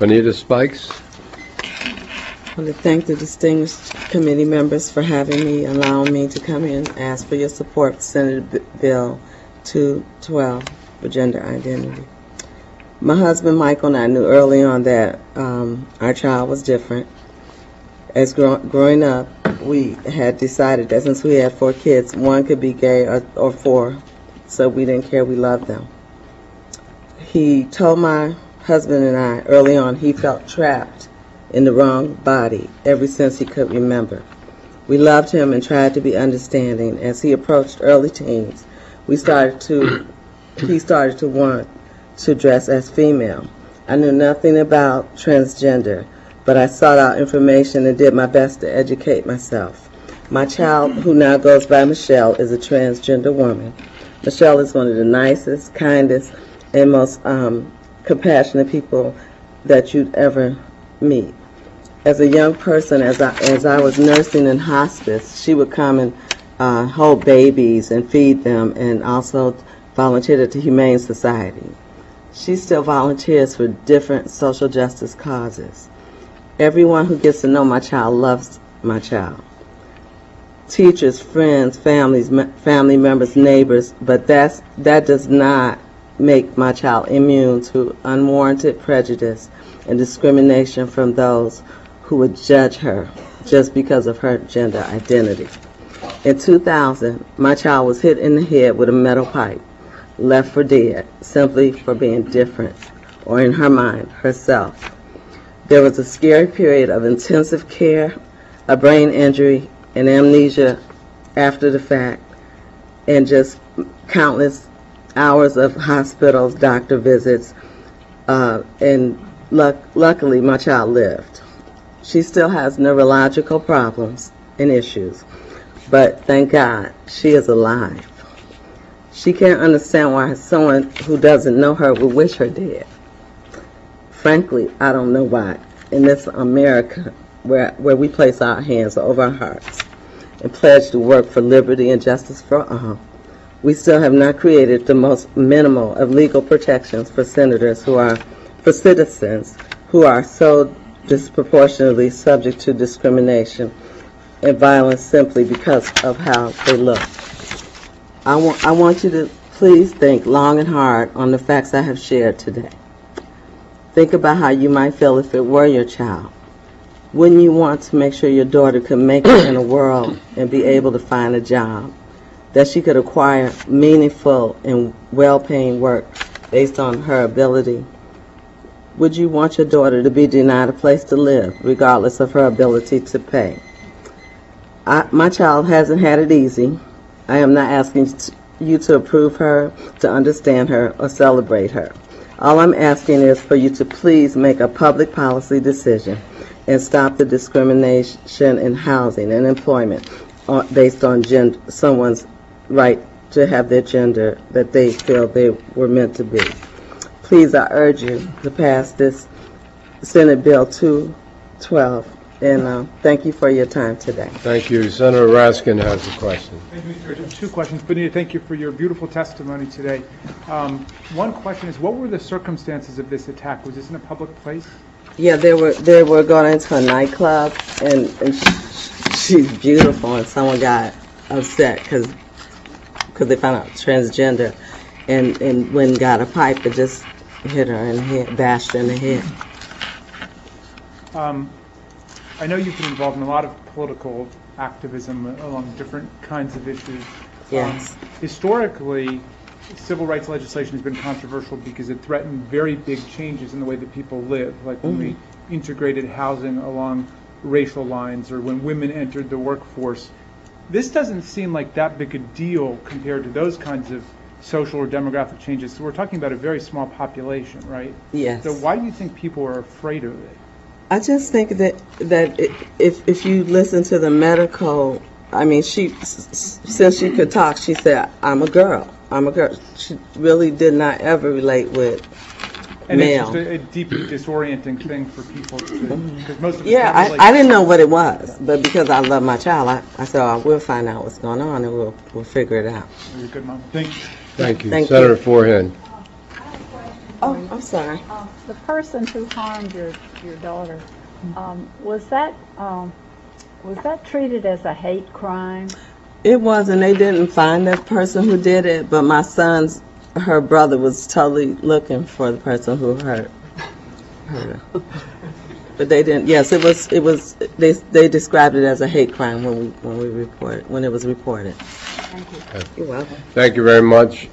Bonnita Spikes. I want to thank the distinguished committee members for having me, allowing me to come in and ask for your support for Senate Bill 212 for gender identity. My husband Michael and I knew early on that our child was different. As growing up, we had decided that since we had 4 kids, one could be gay or 4, so we didn't care, we loved them. He told my husband and I early on he felt trapped in the wrong body ever since he could remember. We loved him and tried to be understanding. As he approached early teens, he started to want to dress as female. I knew nothing about transgender, but I sought out information and did my best to educate myself. My child, who now goes by Michelle, is a transgender woman. Michelle is one of the nicest, kindest, and most compassionate people that you'd ever meet. As a young person, as I was nursing in hospice, she would come and hold babies and feed them, and also volunteered at the Humane Society. She still volunteers for different social justice causes. Everyone who gets to know my child loves my child. Teachers, friends, family members, neighbors, but that does not make my child immune to unwarranted prejudice and discrimination from those who would judge her just because of her gender identity. In 2000, my child was hit in the head with a metal pipe, left for dead, simply for being different, or in her mind, herself. There was a scary period of intensive care, a brain injury, and amnesia after the fact, and just countless hours of hospitals, doctor visits, and luckily my child lived. She still has neurological problems and issues, but thank God she is alive. She can't understand why someone who doesn't know her would wish her dead. Frankly, I don't know why. In this America where we place our hands over our hearts and pledge to work for liberty and justice for all, we still have not created the most minimal of legal protections for citizens who are so disproportionately subject to discrimination and violence simply because of how they look. I want you to please think long and hard on the facts I have shared today. Think about how you might feel if it were your child. Wouldn't you want to make sure your daughter could make it in the world and be able to find a job, that she could acquire meaningful and well-paying work based on her ability? Would you want your daughter to be denied a place to live, regardless of her ability to pay? My child hasn't had it easy. I am not asking you to approve her, to understand her, or celebrate her. All I'm asking is for you to please make a public policy decision and stop the discrimination in housing and employment based on someone's right to have their gender that they feel they were meant to be. Please, I urge you to pass this Senate Bill 212, and thank you for your time today. Thank you. Senator Raskin has a question. Thank you, Mr. President. 2 questions. Bonnita, thank you for your beautiful testimony today. One question is, what were the circumstances of this attack? Was this in a public place? Yeah, they were going into a nightclub, and she's beautiful, and someone got upset because they found out transgender, and when got a pipe, it just hit her in the head, bashed her in the head. I know you've been involved in a lot of political activism along different kinds of issues. Yes. Historically, civil rights legislation has been controversial because it threatened very big changes in the way that people live, like when we integrated housing along racial lines or when women entered the workforce. This doesn't seem like that big a deal compared to those kinds of social or demographic changes. So we're talking about a very small population, right? Yes. So why do you think people are afraid of it? I just think that if you listen to the medical, I mean, since she could talk, she said, I'm a girl. She really did not ever relate with male. And it's just a deeply disorienting thing for people to, because most of us I didn't know what it was, but because I love my child, I said, we'll find out what's going on and we'll figure it out. You're a good mom. Thank you. Thank you. Thank Senator you. Forehand. Oh, I'm sorry. The person who harmed your daughter, was that treated as a hate crime? It was, and they didn't find that person who did it, but my her brother was totally looking for the person who hurt her. But they didn't. Yes, it was. They described it as a hate crime when it was reported. Thank you. You're welcome. Thank you very much.